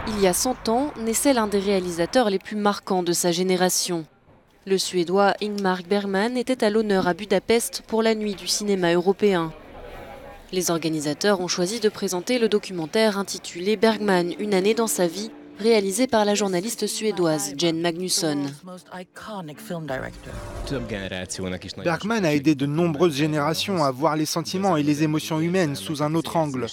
Il y a 100 ans, naissait l'un des réalisateurs les plus marquants de sa génération. Le Suédois Ingmar Bergman était à l'honneur à Budapest pour la nuit du cinéma européen. Les organisateurs ont choisi de présenter le documentaire intitulé Bergman, une année dans sa vie, réalisé par la journaliste suédoise Jane Magnusson. Bergman a aidé de nombreuses générations à voir les sentiments et les émotions humaines sous un autre angle.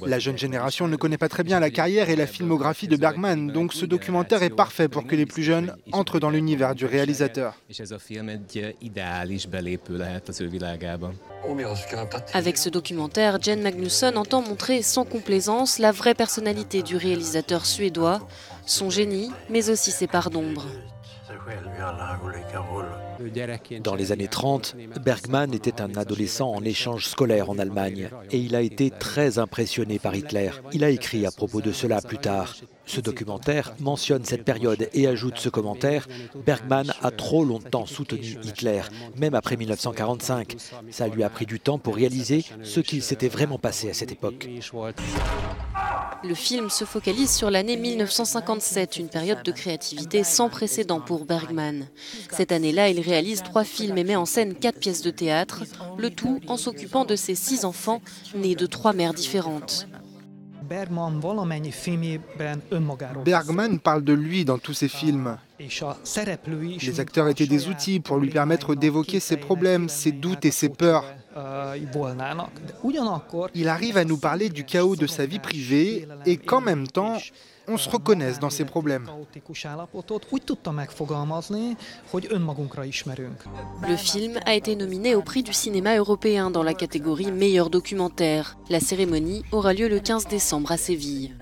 La jeune génération ne connaît pas très bien la carrière et la filmographie de Bergman, donc ce documentaire est parfait pour que les plus jeunes entrent dans l'univers du réalisateur. Avec ce documentaire, Jane Magnusson entend montrer sans complaisance la vraie personnalité du réalisateur suédois, son génie, mais aussi ses parts d'ombre. Dans les années 30, Bergman était un adolescent en échange scolaire en Allemagne et il a été très impressionné par Hitler. Il a écrit à propos de cela plus tard. Ce documentaire mentionne cette période et ajoute ce commentaire: Bergman a trop longtemps soutenu Hitler, même après 1945. Ça lui a pris du temps pour réaliser ce qu'il s'était vraiment passé à cette époque. Le film se focalise sur l'année 1957, une période de créativité sans précédent pour Bergman. Cette année-là, il réalise 3 films et met en scène 4 pièces de théâtre, le tout en s'occupant de ses 6 enfants, nés de 3 mères différentes. Bergman parle de lui dans tous ses films. Les acteurs étaient des outils pour lui permettre d'évoquer ses problèmes, ses doutes et ses peurs. Il arrive à nous parler du chaos de sa vie privée et qu'en même temps, on se reconnaisse dans ses problèmes. Le film a été nominé au prix du cinéma européen dans la catégorie meilleur documentaire. La cérémonie aura lieu le 15 décembre à Séville.